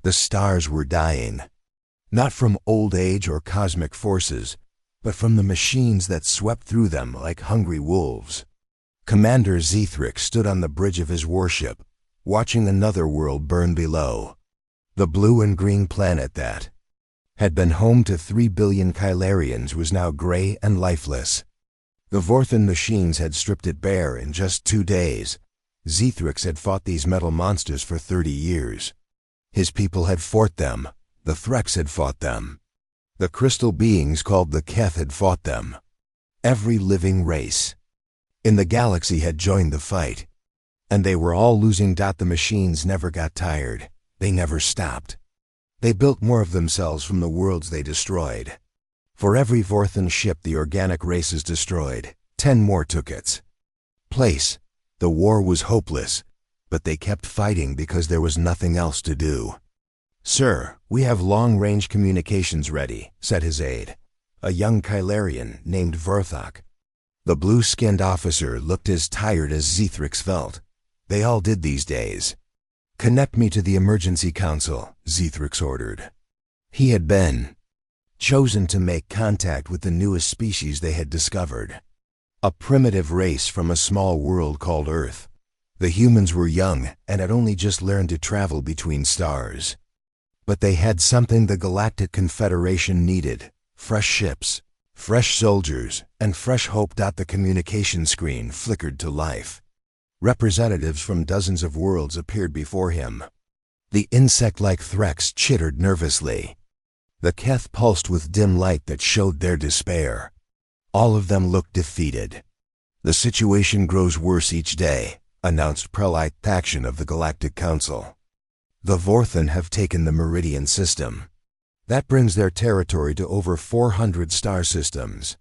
The stars were dying, not from old age or cosmic forces, but from the machines that swept through them like hungry wolves. Commander Zithrix stood on the bridge of his warship, watching another world burn below. The blue and green planet that had been home to 3 billion Kylarians was now gray and lifeless. The Vorthan machines had stripped it bare in just 2 days. Zithrix had fought these metal monsters for 30 years. His people had fought them. The Threx had fought them. The crystal beings called the Keth had fought them. Every living race in the galaxy had joined the fight. And they were all losing. The machines never got tired. They never stopped. They built more of themselves from the worlds they destroyed. For every Vorthan ship the organic races destroyed, 10 more took its place. The war was hopeless, but they kept fighting because there was nothing else to do. "Sir, we have long-range communications ready," said his aide, a young Kylarian named Vorthok. The blue-skinned officer looked as tired as Zithrix felt. They all did these days. "Connect me to the emergency council," Zithrix ordered. He had been chosen to make contact with the newest species they had discovered. A primitive race from a small world called Earth. The humans were young and had only just learned to travel between stars. But they had something the Galactic Confederation needed: fresh ships, fresh soldiers, and fresh hope. The communication screen flickered to life. Representatives from dozens of worlds appeared before him. The insect-like Threx chittered nervously. The Keth pulsed with dim light that showed their despair. All of them looked defeated. "The situation grows worse each day," announced Prelite Thaction of the Galactic Council. "The Vorthan have taken the Meridian system. That brings their territory to over 400 star systems.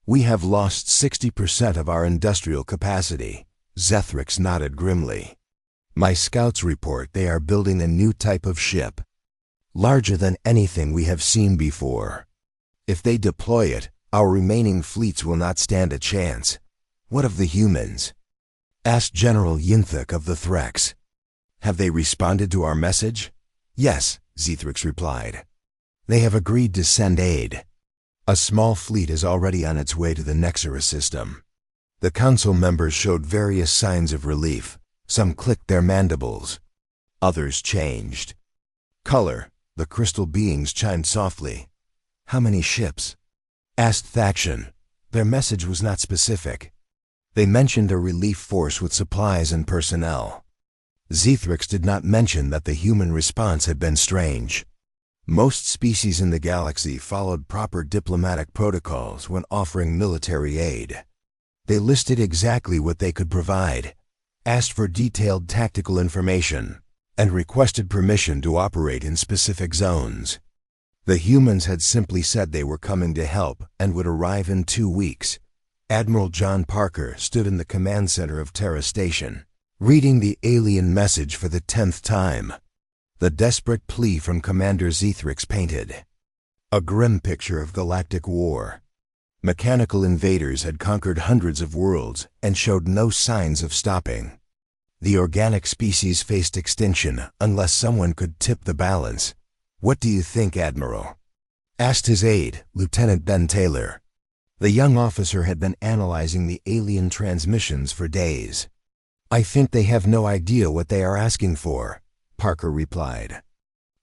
We have lost 60% of our industrial capacity." Zithrix nodded grimly. "My scouts report they are building a new type of ship, larger than anything we have seen before. If they deploy it, our remaining fleets will not stand a chance." "What of the humans?" asked General Yinthuk of the Threx. "Have they responded to our message?" "Yes," Zithrix replied. "They have agreed to send aid. A small fleet is already on its way to the Nexera system." The council members showed various signs of relief. Some clicked their mandibles. Others changed color. The crystal beings chimed softly. "How many ships?" asked Thaction. Their message was not specific. They mentioned a relief force with supplies and personnel. Zithrix did not mention that the human response had been strange. Most species in the galaxy followed proper diplomatic protocols when offering military aid. They listed exactly what they could provide, asked for detailed tactical information, and requested permission to operate in specific zones. The humans had simply said they were coming to help and would arrive in 2 weeks. Admiral John Parker stood in the command center of Terra Station, reading the alien message for the 10th time. The desperate plea from Commander Zithrix painted a grim picture of galactic war. Mechanical invaders had conquered hundreds of worlds and showed no signs of stopping. The organic species faced extinction unless someone could tip the balance. "What do you think, Admiral?" asked his aide, Lieutenant Ben Taylor. The young officer had been analyzing the alien transmissions for days. "I think they have no idea what they are asking for," Parker replied.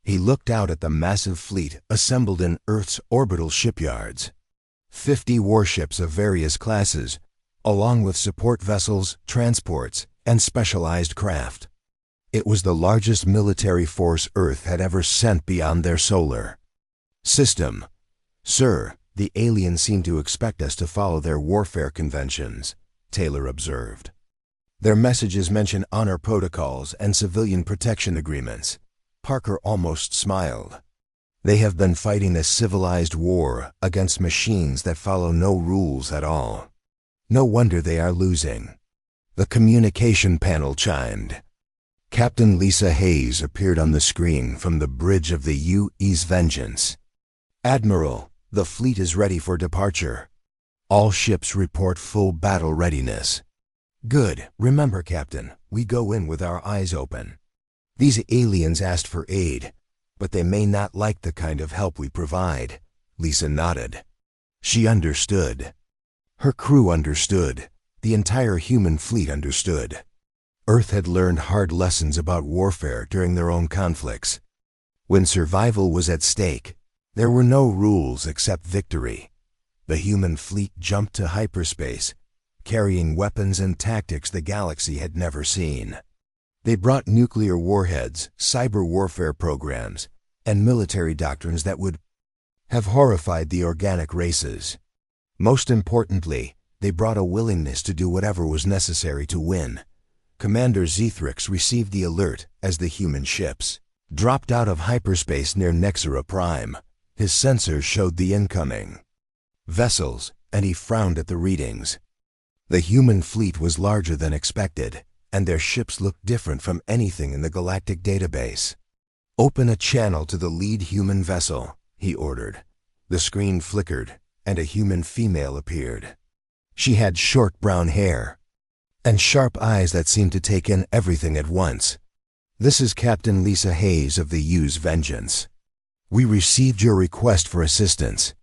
He looked out at the massive fleet assembled in Earth's orbital shipyards. 50 warships of various classes, along with support vessels, transports, and specialized craft. It was the largest military force Earth had ever sent beyond their solar system. "Sir, the aliens seem to expect us to follow their warfare conventions," Taylor observed. "Their messages mention honor protocols and civilian protection agreements." Parker almost smiled. "They have been fighting a civilized war against machines that follow no rules at all. No wonder they are losing." The communication panel chimed. Captain Lisa Hayes appeared on the screen from the bridge of the UE's Vengeance. "Admiral, the fleet is ready for departure. All ships report full battle readiness." "Good. Remember, Captain, we go in with our eyes open. These aliens asked for aid. But they may not like the kind of help we provide. Lisa nodded. She understood. Her crew understood. The entire human fleet understood. Earth had learned hard lessons about warfare during their own conflicts. When survival was at stake, there were no rules except victory. The human fleet jumped to hyperspace, carrying weapons and tactics the galaxy had never seen. They brought nuclear warheads, cyber warfare programs, and military doctrines that would have horrified the organic races. Most importantly, they brought a willingness to do whatever was necessary to win. Commander Zethrix received the alert as the human ships dropped out of hyperspace near Nexera Prime. His sensors showed the incoming vessels, and he frowned at the readings. The human fleet was larger than expected, and their ships looked different from anything in the galactic database. "Open a channel to the lead human vessel," he ordered. The screen flickered, and a human female appeared. She had short brown hair and sharp eyes that seemed to take in everything at once. "This is Captain Lisa Hayes of the U's Vengeance. We received your request for assistance."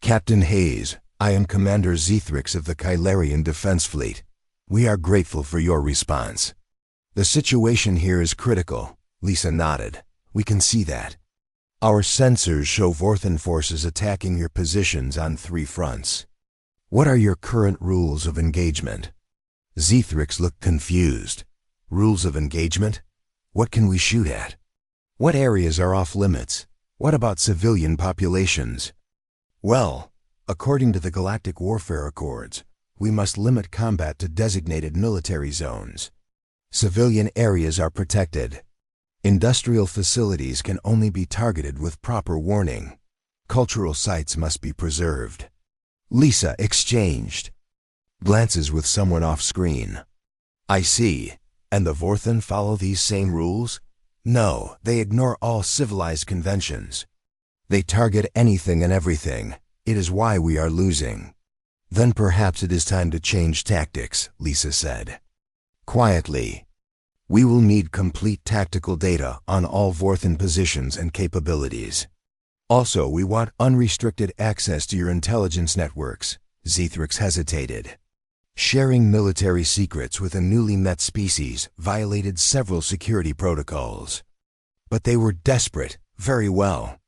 "Captain Hayes, I am Commander Zethrix of the Kylarian Defense Fleet. We are grateful for your response." "The situation here is critical," Lisa nodded. "We can see that. Our sensors show Vorthan forces attacking your positions on 3 fronts. What are your current rules of engagement?" Zethrix looked confused. "Rules of engagement? What can we shoot at? What areas are off limits? What about civilian populations?" "Well, according to the Galactic Warfare Accords, we must limit combat to designated military zones. Civilian areas are protected. Industrial facilities can only be targeted with proper warning. Cultural sites must be preserved." Lisa exchanged glances with someone off-screen. "I see. And the Vorthan follow these same rules?" "No, they ignore all civilized conventions. They target anything and everything. It is why we are losing." "Then perhaps it is time to change tactics," Lisa said quietly. "We will need complete tactical data on all Vorthan positions and capabilities. Also, we want unrestricted access to your intelligence networks." Zethrix hesitated. Sharing military secrets with a newly met species violated several security protocols. But they were desperate. "Very well.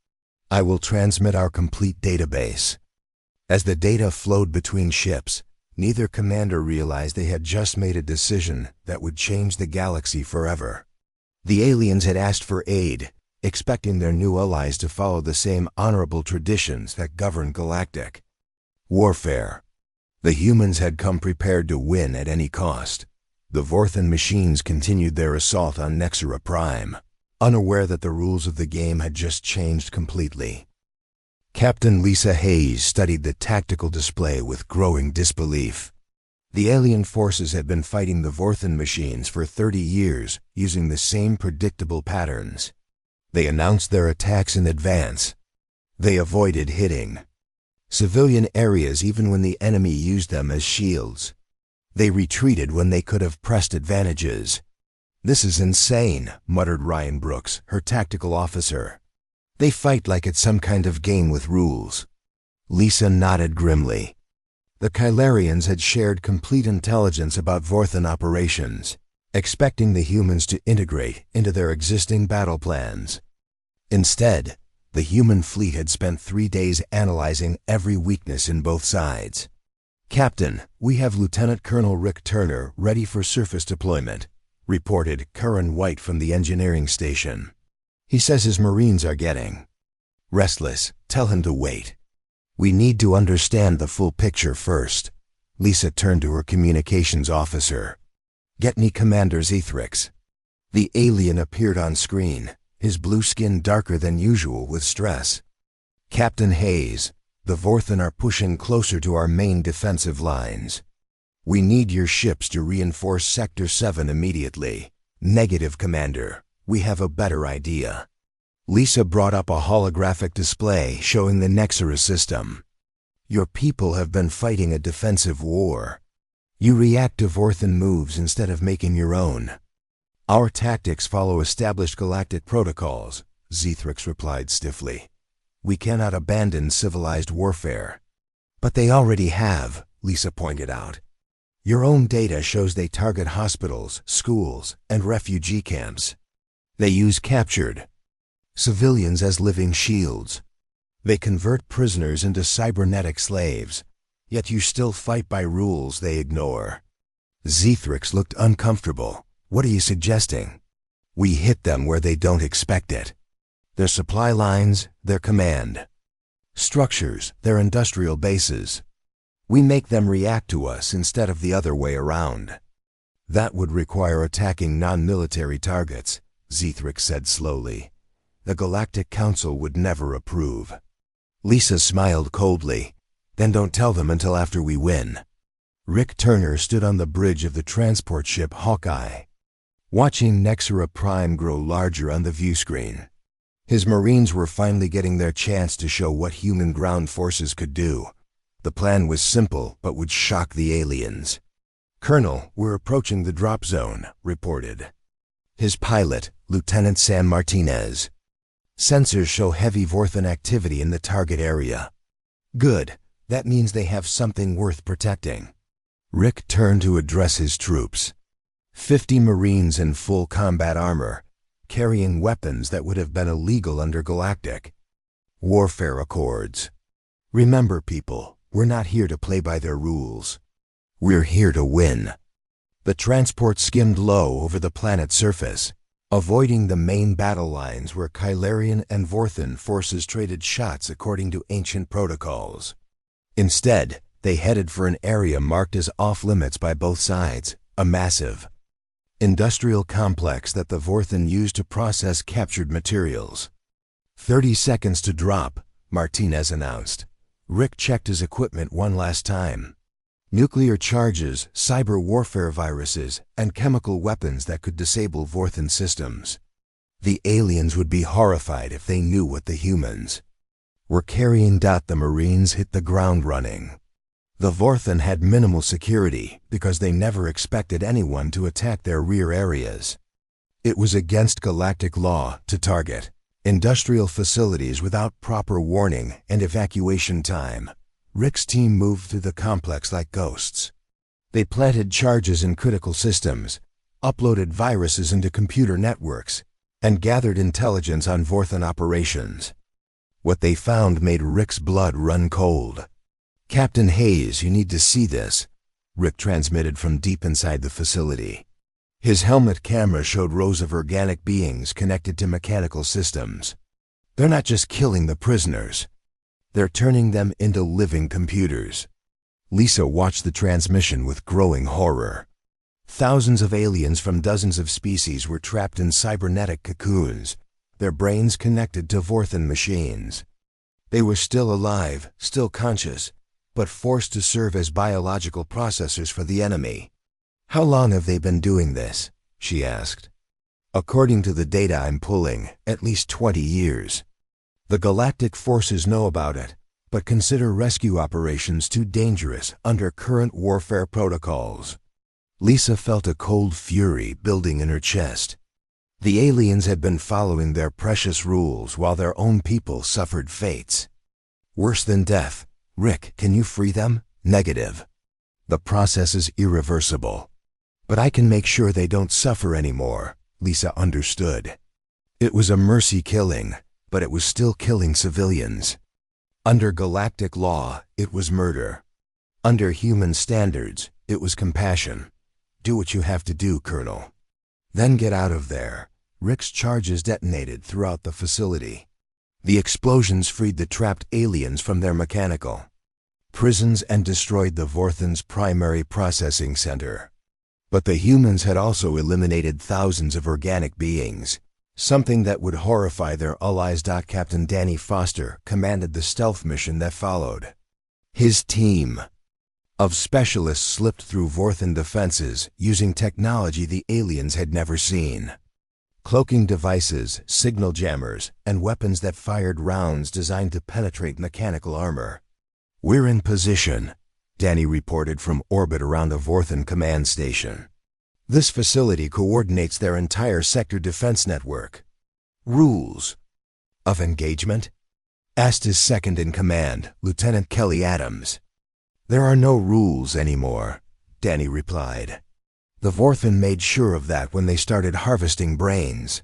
I will transmit our complete database." As the data flowed between ships, neither commander realized they had just made a decision that would change the galaxy forever. The aliens had asked for aid, expecting their new allies to follow the same honorable traditions that govern galactic warfare. The humans had come prepared to win at any cost. The Vorthan machines continued their assault on Nexera Prime, unaware that the rules of the game had just changed completely. Captain Lisa Hayes studied the tactical display with growing disbelief. The alien forces had been fighting the Vorthan machines for 30 years, using the same predictable patterns. They announced their attacks in advance. They avoided hitting civilian areas even when the enemy used them as shields. They retreated when they could have pressed advantages. "This is insane," muttered Ryan Brooks, her tactical officer. "They fight like it's some kind of game with rules." Lisa nodded grimly. The Kylarians had shared complete intelligence about Vorthan operations, expecting the humans to integrate into their existing battle plans. Instead, the human fleet had spent 3 days analyzing every weakness in both sides. "Captain, we have Lieutenant Colonel Rick Turner ready for surface deployment," reported Curran White from the engineering station. "He says his Marines are getting restless. Tell him to wait. We need to understand the full picture first." Lisa turned to her communications officer. "Get me Commander Zethrix." The alien appeared on screen, his blue skin darker than usual with stress. "Captain Hayes, the Vorthan are pushing closer to our main defensive lines. We need your ships to reinforce Sector 7 immediately." "Negative, Commander. We have a better idea." Lisa brought up a holographic display showing the Nexera system. "Your people have been fighting a defensive war. You react to Vorthan moves instead of making your own. Our tactics follow established galactic protocols, Zethrix replied stiffly. "We cannot abandon civilized warfare." "But they already have," Lisa pointed out. "Your own data shows they target hospitals, schools, and refugee camps. They use captured civilians as living shields. They convert prisoners into cybernetic slaves, yet you still fight by rules they ignore." Zethrix looked uncomfortable. "What are you suggesting?" "We hit them where they don't expect it. Their supply lines, their command structures, their industrial bases. We make them react to us instead of the other way around." "That would require attacking non-military targets," Zethrix said slowly. "The Galactic Council would never approve." Lisa smiled coldly. "Then don't tell them until after we win." Rick Turner stood on the bridge of the transport ship Hawkeye, watching Nexera Prime grow larger on the view screen. His Marines were finally getting their chance to show what human ground forces could do. The plan was simple, but would shock the aliens. "Colonel, we're approaching the drop zone," reported his pilot, Lieutenant San Martinez. "Sensors show heavy Vorthan activity in the target area." "Good. That means they have something worth protecting." Rick turned to address his troops. 50 Marines in full combat armor, carrying weapons that would have been illegal under Galactic warfare accords. "Remember, people, we're not here to play by their rules. We're here to win." The transport skimmed low over the planet's surface, avoiding the main battle lines where Kylarian and Vorthan forces traded shots according to ancient protocols. Instead, they headed for an area marked as off-limits by both sides, a massive industrial complex that the Vorthan used to process captured materials. 30 seconds to drop," Martinez announced. Rick checked his equipment one last time. Nuclear charges, cyber warfare viruses, and chemical weapons that could disable Vorthan systems. The aliens would be horrified if they knew what the humans were carrying. The Marines hit the ground running. The Vorthan had minimal security because they never expected anyone to attack their rear areas. It was against galactic law to target industrial facilities without proper warning and evacuation time. Rick's team moved through the complex like ghosts. They planted charges in critical systems, uploaded viruses into computer networks, and gathered intelligence on Vorthan operations. What they found made Rick's blood run cold. "Captain Hayes, you need to see this," Rick transmitted from deep inside the facility. His helmet camera showed rows of organic beings connected to mechanical systems. "They're not just killing the prisoners. They're turning them into living computers." Lisa watched the transmission with growing horror. Thousands of aliens from dozens of species were trapped in cybernetic cocoons, their brains connected to Vorthan machines. They were still alive, still conscious, but forced to serve as biological processors for the enemy. "How long have they been doing this?" she asked. "According to the data I'm pulling, at least 20 years. The galactic forces know about it, but consider rescue operations too dangerous under current warfare protocols." Lisa felt a cold fury building in her chest. The aliens had been following their precious rules while their own people suffered fates worse than death. "Rick, can you free them?" "Negative. The process is irreversible. But I can make sure they don't suffer anymore." Lisa understood. It was a mercy killing, but it was still killing civilians. Under galactic law, it was murder. Under human standards, it was compassion. "Do what you have to do, Colonel. Then get out of there." Rick's charges detonated throughout the facility. The explosions freed the trapped aliens from their mechanical prisons and destroyed the Vorthan's primary processing center. But the humans had also eliminated thousands of organic beings, something that would horrify their allies. Captain Danny Foster commanded the stealth mission that followed. His team of specialists slipped through Vorthan defenses using technology the aliens had never seen. Cloaking devices, signal jammers, and weapons that fired rounds designed to penetrate mechanical armor. "We're in position," Danny reported from orbit around the Vorthan command station. "This facility coordinates their entire sector defense network. Rules: Of engagement? Asked his second-in-command, Lieutenant Kelly Adams. There are no rules anymore, Danny replied. The Vorthen made sure of that when they started harvesting brains.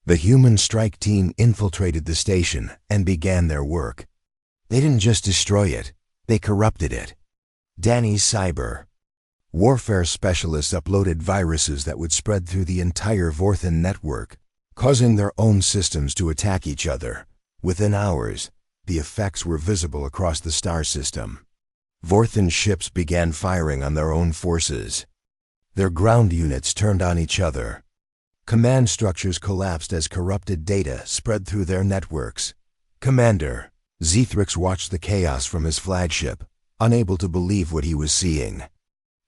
The human strike team infiltrated the station and began their work. They didn't just destroy it, they corrupted it. Danny's cyber. Warfare specialists uploaded viruses that would spread through the entire Vorthen network, causing their own systems to attack each other. Within hours, the effects were visible across the star system. Vorthen ships began firing on their own forces. Their ground units turned on each other. Command structures collapsed as corrupted data spread through their networks. Commander, Zithrix watched the chaos from his flagship, unable to believe what he was seeing.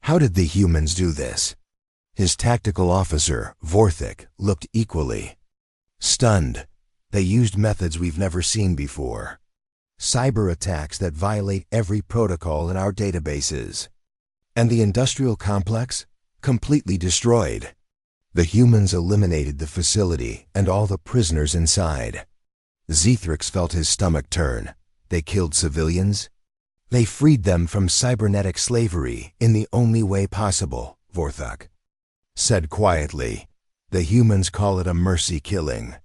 How did the humans do this? His tactical officer, Vorthik, looked equally stunned. They used methods we've never seen before. Cyber attacks that violate every protocol in our databases. And the industrial complex? Completely destroyed. The humans eliminated the facility and all the prisoners inside. Zithrix felt his stomach turn. They killed civilians? They freed them from cybernetic slavery in the only way possible, Vorthok said quietly. The humans call it a mercy killing.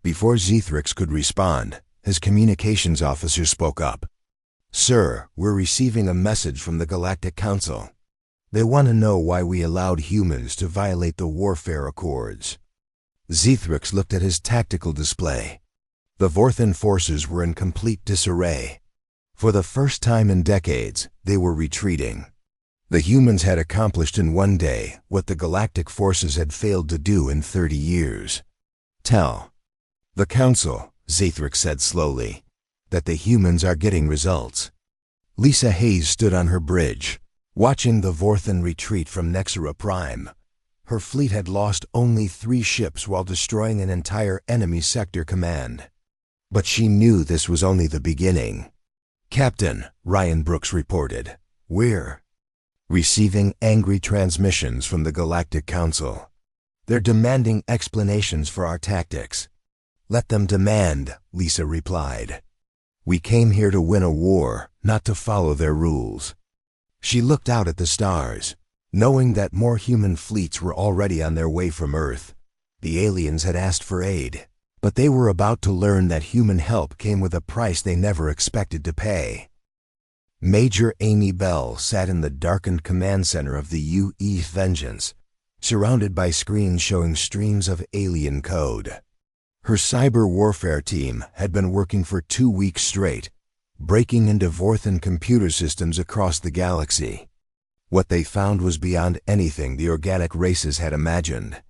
Before Zithrix could respond, his communications officer spoke up. Sir, we're receiving a message from the Galactic Council. They want to know why we allowed humans to violate the warfare accords. Zithrix looked at his tactical display. The Vorthen forces were in complete disarray. For the first time in decades, they were retreating. The humans had accomplished in one day what the galactic forces had failed to do in 30 years. Tell the Council, Zithrix said slowly, that the humans are getting results. Lisa Hayes stood on her bridge, watching the Vorthen retreat from Nexera Prime. Her fleet had lost only 3 ships while destroying an entire enemy sector command. But she knew this was only the beginning. Captain, Ryan Brooks reported, we're receiving angry transmissions from the Galactic Council. They're demanding explanations for our tactics. Let them demand, Lisa replied. We came here to win a war, not to follow their rules. She looked out at the stars, knowing that more human fleets were already on their way from Earth. The aliens had asked for aid, but they were about to learn that human help came with a price they never expected to pay. Major Amy Bell sat in the darkened command center of the UE Vengeance, surrounded by screens showing streams of alien code. Her cyber warfare team had been working for 2 weeks straight, breaking into Vorthen computer systems across the galaxy. What they found was beyond anything the organic races had imagined.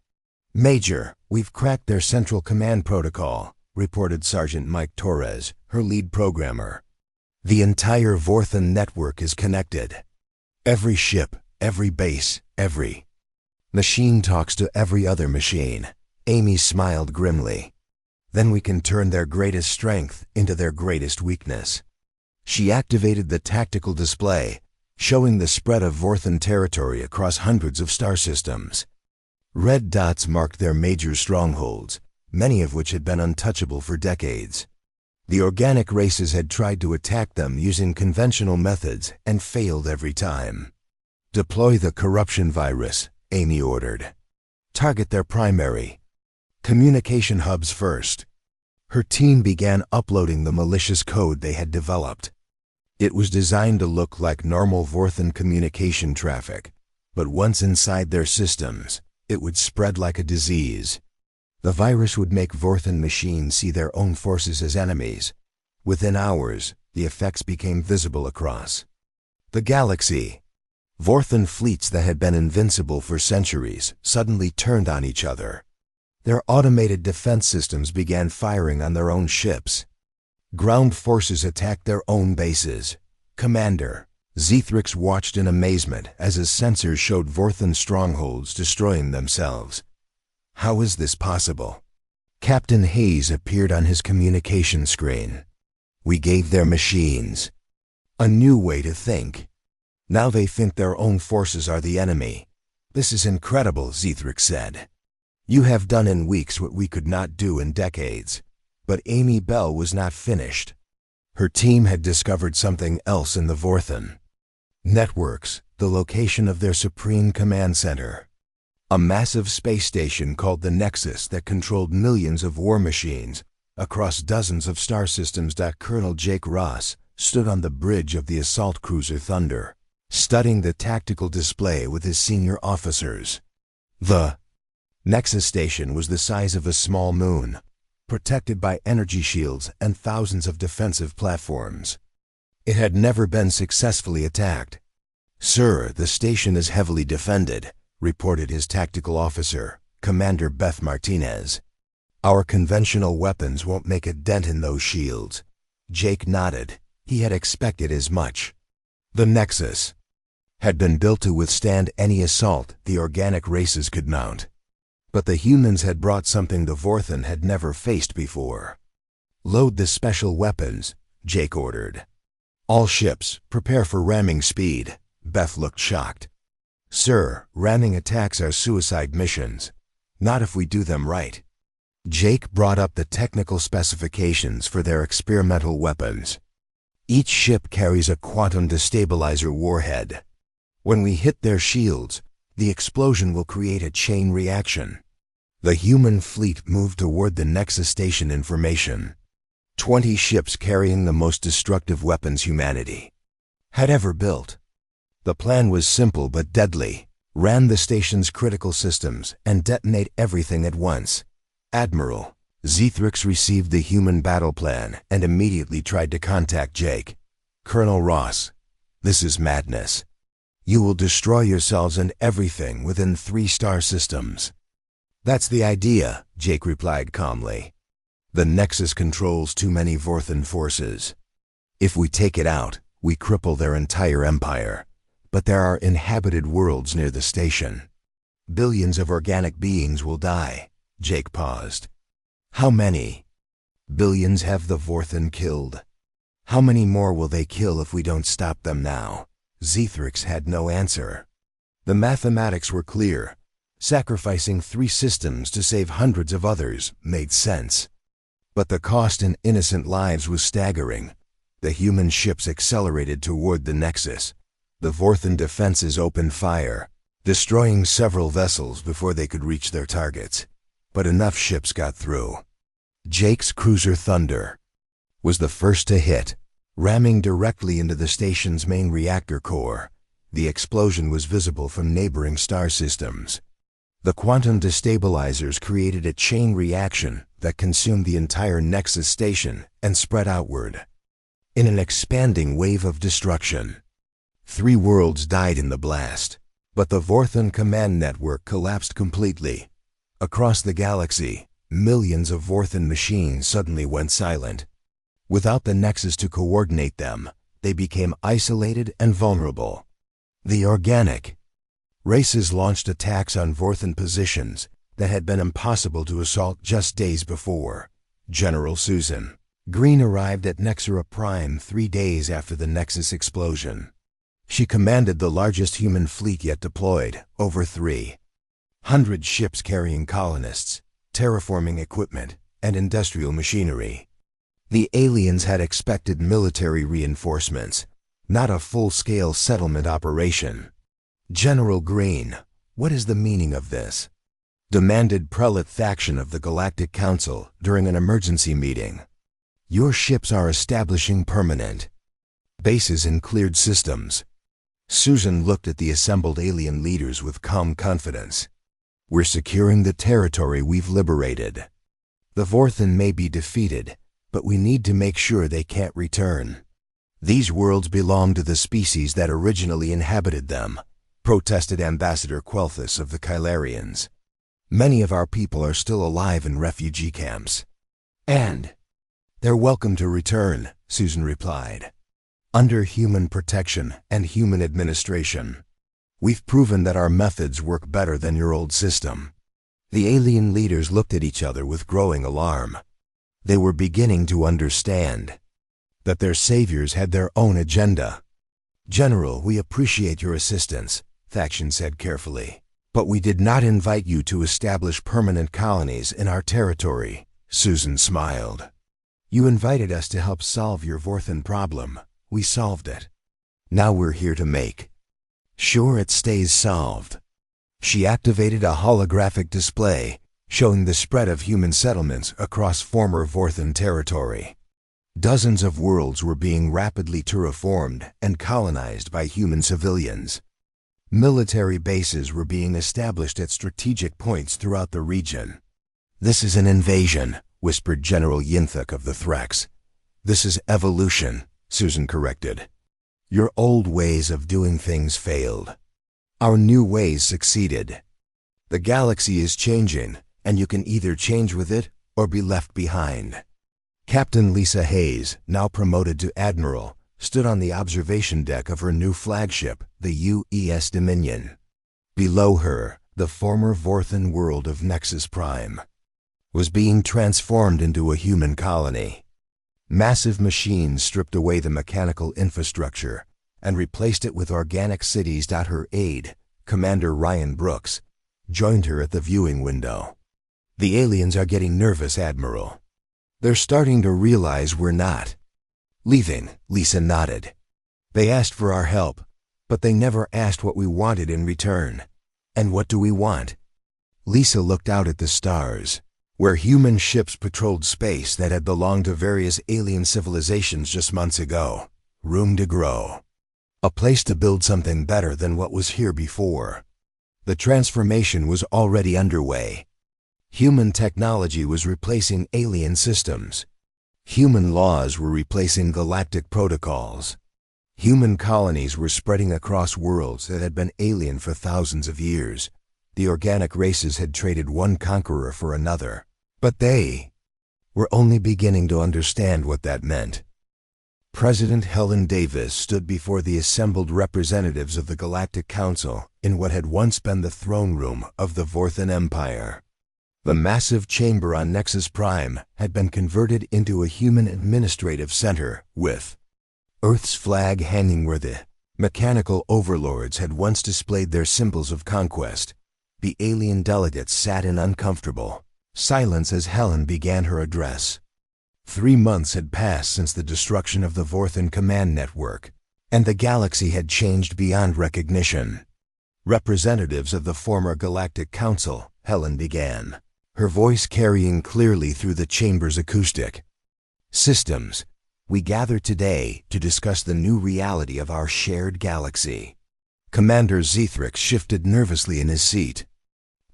Major, we've cracked their central command protocol, reported Sergeant Mike Torres, her lead programmer. The entire Vorthen network is connected. Every ship, every base, every machine talks to every other machine. Amy smiled grimly. Then we can turn their greatest strength into their greatest weakness. She activated the tactical display, showing the spread of Vorthen territory across hundreds of star systems. Red dots marked their major strongholds, many of which had been untouchable for decades. The organic races had tried to attack them using conventional methods and failed every time. Deploy the corruption virus, Amy ordered. Target their primary communication hubs first. Her team began uploading the malicious code they had developed. It was designed to look like normal Vorthen communication traffic, but once inside their systems, it would spread like a disease. The virus would make Vorthen machines see their own forces as enemies. Within hours, the effects became visible across the galaxy. Vorthen fleets that had been invincible for centuries suddenly turned on each other. Their automated defense systems began firing on their own ships. Ground forces attacked their own bases. Commander, Zithrix watched in amazement as his sensors showed Vorthen strongholds destroying themselves. How is this possible? Captain Hayes appeared on his communication screen. We gave their machines a new way to think. Now they think their own forces are the enemy. This is incredible, Zithrix said. You have done in weeks what we could not do in decades. But Amy Bell was not finished. Her team had discovered something else in the Vorthen. Networks, the location of their supreme command center. A massive space station called the Nexus that controlled millions of war machines across dozens of star systems. Colonel Jake Ross stood on the bridge of the assault cruiser Thunder, studying the tactical display with his senior officers. The Nexus station was the size of a small moon, protected by energy shields and thousands of defensive platforms. It had never been successfully attacked. "Sir, the station is heavily defended," reported his tactical officer, Commander Beth Martinez. "Our conventional weapons won't make a dent in those shields." Jake nodded. He had expected as much. The Nexus had been built to withstand any assault the organic races could mount. But the humans had brought something the Vorthen had never faced before. "Load the special weapons," Jake ordered. "All ships, prepare for ramming speed." Beth looked shocked. "Sir, ramming attacks are suicide missions. Not if we do them right." Jake brought up the technical specifications for their experimental weapons. "Each ship carries a quantum destabilizer warhead. When we hit their shields, the explosion will create a chain reaction." The human fleet moved toward the Nexus station information. 20 ships carrying the most destructive weapons humanity had ever built. The plan was simple but deadly. Ram the station's critical systems and detonate everything at once. Admiral Zethrix received the human battle plan and immediately tried to contact Jake. "Colonel Ross, this is madness. You will destroy yourselves and everything within 3 star systems." "That's the idea," Jake replied calmly. "The Nexus controls too many Vorthen forces. If we take it out, we cripple their entire empire. But there are inhabited worlds near the station. Billions of organic beings will die." Jake paused. "How many billions have the Vorthen killed? How many more will they kill if we don't stop them now?" Zethrix had no answer. The mathematics were clear. Sacrificing 3 systems to save hundreds of others made sense. But the cost in innocent lives was staggering. The human ships accelerated toward the Nexus. The Vorthen defenses opened fire, destroying several vessels before they could reach their targets. But enough ships got through. Jake's cruiser Thunder was the first to hit, ramming directly into the station's main reactor core. The explosion was visible from neighboring star systems. The quantum destabilizers created a chain reaction that consumed the entire Nexus station and spread outward in an expanding wave of destruction. 3 worlds died in the blast, but the Vorthen command network collapsed completely. Across the galaxy, millions of Vorthen machines suddenly went silent. Without the Nexus to coordinate them, they became isolated and vulnerable. The organic races launched attacks on Vorthen positions that had been impossible to assault just days before. General Susan Green arrived at Nexera Prime 3 days after the Nexus explosion. She commanded the largest human fleet yet deployed, over 300 ships carrying colonists, terraforming equipment, and industrial machinery. The aliens had expected military reinforcements, not a full-scale settlement operation. "General Green, what is the meaning of this?" demanded Prelate Thaction of the Galactic Council during an emergency meeting. "Your ships are establishing permanent bases in cleared systems." Susan looked at the assembled alien leaders with calm confidence. "We're securing the territory we've liberated. The Vorthen may be defeated, but we need to make sure they can't return. These worlds belong to the species that originally inhabited them," protested Ambassador Quelthus of the Kylarians. "Many of our people are still alive in refugee camps. And they're welcome to return," Susan replied. "Under human protection and human administration. We've proven that our methods work better than your old system." The alien leaders looked at each other with growing alarm. They were beginning to understand that their saviors had their own agenda. "General, we appreciate your assistance," Thaction said carefully. "But we did not invite you to establish permanent colonies in our territory." Susan smiled. You invited us to help solve your Vorthan problem. We solved it. Now we're here to make sure it stays solved. She activated a holographic display showing the spread of human settlements across former Vorthan territory. Dozens of worlds were being rapidly terraformed and colonized by human civilians. Military bases were being established at strategic points throughout the region. "This is an invasion," whispered General Yinthuk of the Threx. "This is evolution," Susan corrected. "Your old ways of doing things failed. Our new ways succeeded. The galaxy is changing, and you can either change with it or be left behind." Captain Lisa Hayes, now promoted to Admiral, stood on the observation deck of her new flagship, the UES Dominion. Below her, the former Vorthan world of Nexus Prime was being transformed into a human colony. Massive machines stripped away the mechanical infrastructure and replaced it with organic cities. Her aide, Commander Ryan Brooks, joined her at the viewing window. "The aliens are getting nervous, Admiral. They're starting to realize we're not leaving," Lisa nodded. "They asked for our help, but they never asked what we wanted in return." "And what do we want?" Lisa looked out at the stars, where human ships patrolled space that had belonged to various alien civilizations just months ago. Room to grow. A place to build something better than what was here before. The transformation was already underway. Human technology was replacing alien systems. Human laws were replacing galactic protocols. Human colonies were spreading across worlds that had been alien for thousands of years. The organic races had traded one conqueror for another, but they were only beginning to understand what that meant. President Helen Davis stood before the assembled representatives of the Galactic Council in what had once been the throne room of the Vorthan Empire. The massive chamber on Nexus Prime had been converted into a human administrative center with Earth's flag hanging where the mechanical overlords had once displayed their symbols of conquest. The alien delegates sat in uncomfortable silence as Helen began her address. 3 months had passed since the destruction of the Vorthan command network, and the galaxy had changed beyond recognition. "Representatives of the former Galactic Council," Helen began, her voice carrying clearly through the chamber's acoustic systems, "we gather today to discuss the new reality of our shared galaxy." Commander Zithrix shifted nervously in his seat.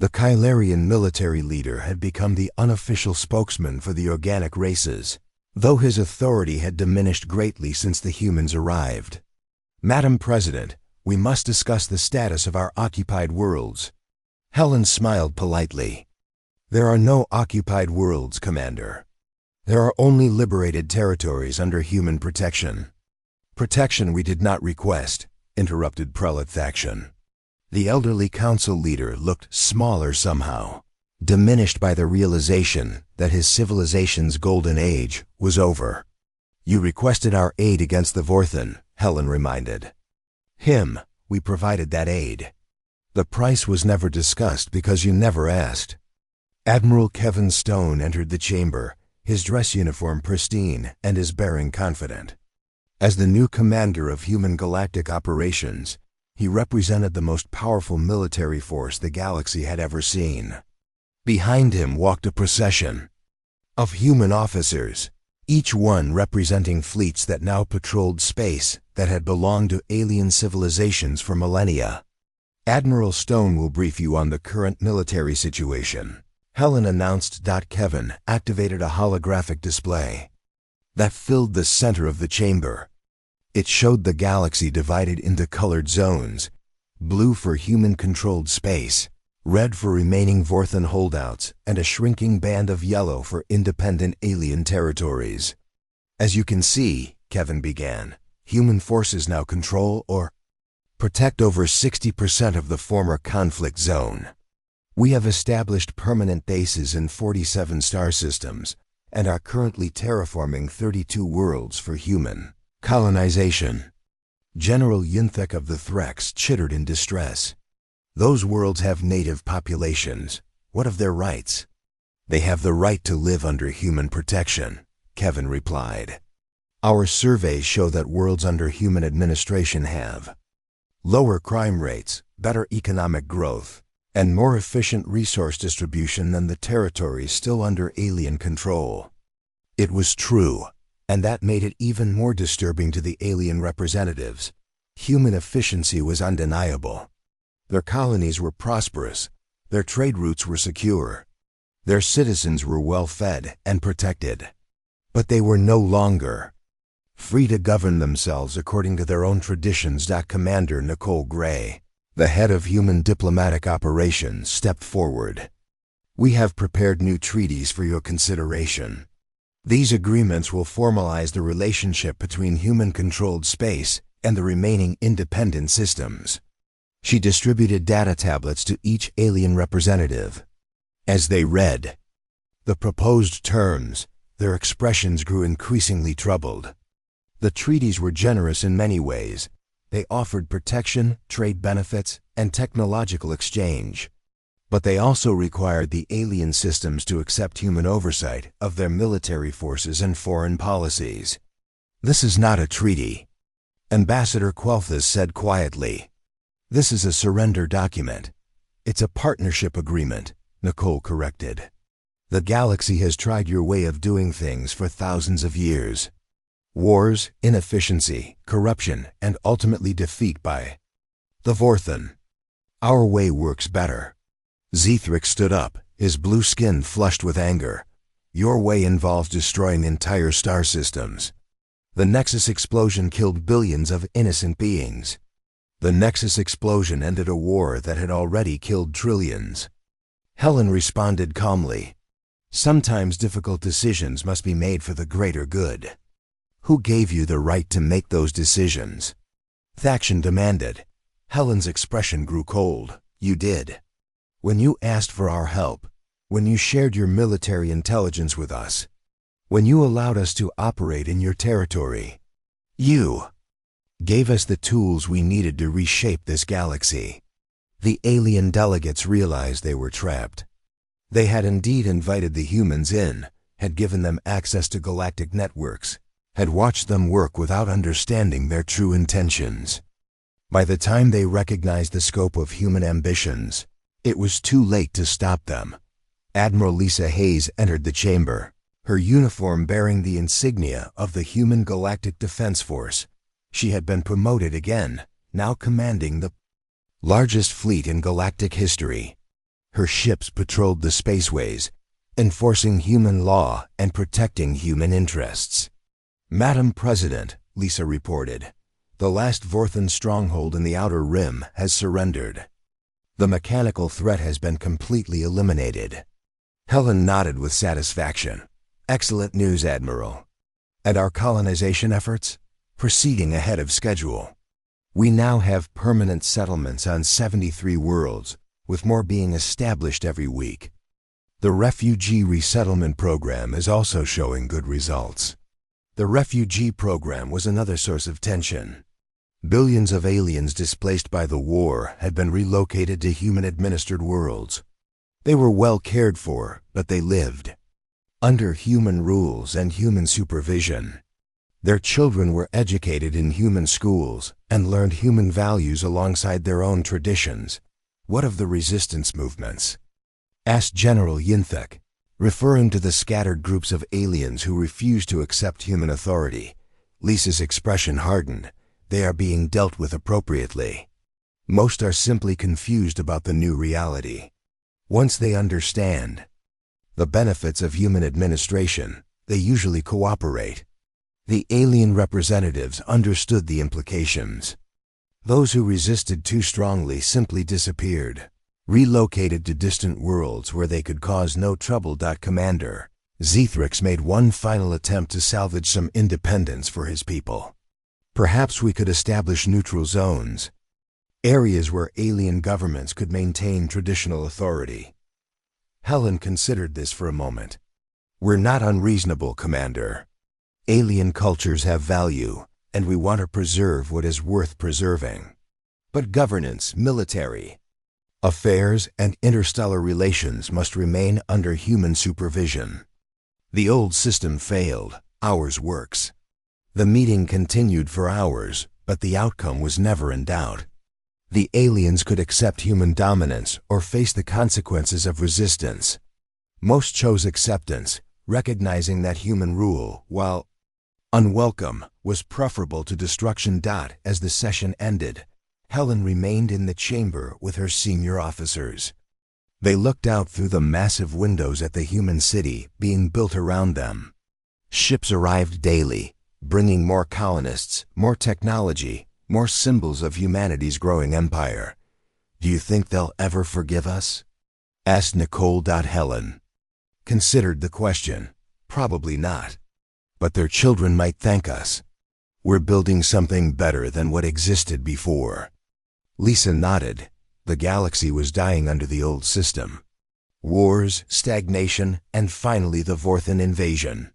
The Kylarian military leader had become the unofficial spokesman for the organic races, though his authority had diminished greatly since the humans arrived. "Madam President, we must discuss the status of our occupied worlds." Helen smiled politely. "There are no occupied worlds, Commander. There are only liberated territories under human protection." "Protection we did not request," interrupted Prelate Thaction. The elderly council leader looked smaller somehow, diminished by the realization that his civilization's golden age was over. "You requested our aid against the Vorthan," Helen reminded. We provided that aid. The price was never discussed because you never asked." Admiral Kevin Stone entered the chamber, his dress uniform pristine and his bearing confident. As the new commander of human galactic operations, he represented the most powerful military force the galaxy had ever seen. Behind him walked a procession of human officers, each one representing fleets that now patrolled space that had belonged to alien civilizations for millennia. "Admiral Stone will brief you on the current military situation," Helen announced. Kevin activated a holographic display that filled the center of the chamber. It showed the galaxy divided into colored zones: blue for human-controlled space, red for remaining Vorthan holdouts, and a shrinking band of yellow for independent alien territories. "As you can see," Kevin began, "human forces now control or protect over 60% of the former conflict zone. We have established permanent bases in 47 star systems and are currently terraforming 32 worlds for human colonization." General Yinthuk of the Threx chittered in distress. "Those worlds have native populations. What of their rights?" "They have the right to live under human protection," Kevin replied. Our surveys show that worlds under human administration have lower crime rates, better economic growth, and more efficient resource distribution than the territories still under alien control. It was true, and that made it even more disturbing to the alien representatives. Human efficiency was undeniable. Their colonies were prosperous, their trade routes were secure, their citizens were well-fed and protected. But they were no longer free to govern themselves according to their own traditions. Commander Nicole Gray, the head of Human Diplomatic Operations, stepped forward. We have prepared new treaties for your consideration. These agreements will formalize the relationship between human-controlled space and the remaining independent systems. She distributed data tablets to each alien representative. As they read the proposed terms, their expressions grew increasingly troubled. The treaties were generous in many ways. They offered protection, trade benefits, and technological exchange. But they also required the alien systems to accept human oversight of their military forces and foreign policies. This is not a treaty, Ambassador Quelthas said quietly. This is a surrender document. It's a partnership agreement, Nicole corrected. The galaxy has tried your way of doing things for thousands of years. Wars, inefficiency, corruption, and ultimately defeat by the Vorthan. Our way works better. Zethric stood up, his blue skin flushed with anger. Your way involves destroying entire star systems. The Nexus explosion killed billions of innocent beings. The Nexus explosion ended a war that had already killed trillions. Helen responded calmly. Sometimes difficult decisions must be made for the greater good. Who gave you the right to make those decisions? Thaxion demanded. Helen's expression grew cold. You did. When you asked for our help, when you shared your military intelligence with us, when you allowed us to operate in your territory, you gave us the tools we needed to reshape this galaxy. The alien delegates realized they were trapped. They had indeed invited the humans in, had given them access to galactic networks, had watched them work without understanding their true intentions. By the time they recognized the scope of human ambitions, it was too late to stop them. Admiral Lisa Hayes entered the chamber, her uniform bearing the insignia of the Human Galactic Defense Force. She had been promoted again, now commanding the largest fleet in galactic history. Her ships patrolled the spaceways, enforcing human law and protecting human interests. Madam President, Lisa reported, the last Vorthan stronghold in the Outer Rim has surrendered. The mechanical threat has been completely eliminated. Helen nodded with satisfaction. Excellent news, Admiral. And our colonization efforts? Proceeding ahead of schedule. We now have permanent settlements on 73 worlds, with more being established every week. The refugee resettlement program is also showing good results. The refugee program was another source of tension. Billions of aliens displaced by the war had been relocated to human-administered worlds. They were well cared for, but they lived under human rules and human supervision. Their children were educated in human schools and learned human values alongside their own traditions. What of the resistance movements? Asked General Yinthek, referring to the scattered groups of aliens who refused to accept human authority. Lisa's expression hardened. They are being dealt with appropriately. Most are simply confused about the new reality. Once they understand the benefits of human administration, they usually cooperate. The alien representatives understood the implications. Those who resisted too strongly simply disappeared, relocated to distant worlds where they could cause no trouble. Commander Zethric made one final attempt to salvage some independence for his people. Perhaps we could establish neutral zones, areas where alien governments could maintain traditional authority. Helen considered this for a moment. We're not unreasonable, Commander. Alien cultures have value, and we want to preserve what is worth preserving. But governance, military affairs, and interstellar relations must remain under human supervision. The old system failed, Ours works. The meeting continued for hours, but the outcome was never in doubt. The aliens could accept human dominance or face the consequences of resistance. Most chose acceptance, recognizing that human rule, while unwelcome, was preferable to destruction. As the session ended, Helen remained in the chamber with her senior officers. They looked out through the massive windows at the human city being built around them. Ships arrived daily, bringing more colonists, more technology, more symbols of humanity's growing empire. "Do you think they'll ever forgive us?" asked Nicole. Helen considered the question. Probably not. But their children might thank us. We're building something better than what existed before. Lisa nodded. The galaxy was dying under the old system. Wars, stagnation, and finally the Vorthan invasion.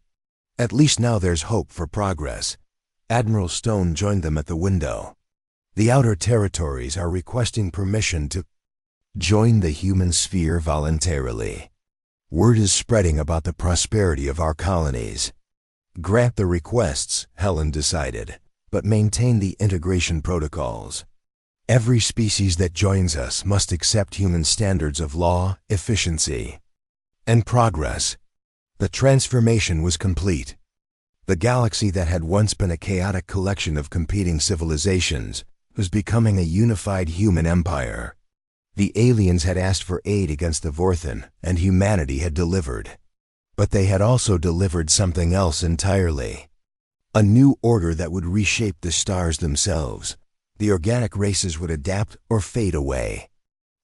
At least now there's hope for progress. Admiral Stone joined them at the window. The outer territories are requesting permission to join the human sphere voluntarily. Word is spreading about the prosperity of our colonies. Grant the requests, Helen decided, but maintain the integration protocols. Every species that joins us must accept human standards of law, efficiency, and progress. The transformation was complete. The galaxy that had once been a chaotic collection of competing civilizations was becoming a unified human empire. The aliens had asked for aid against the Vorthan, and humanity had delivered. But they had also delivered something else entirely. A new order that would reshape the stars themselves. The organic races would adapt or fade away.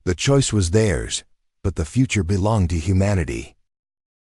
The choice was theirs, but the future belonged to humanity.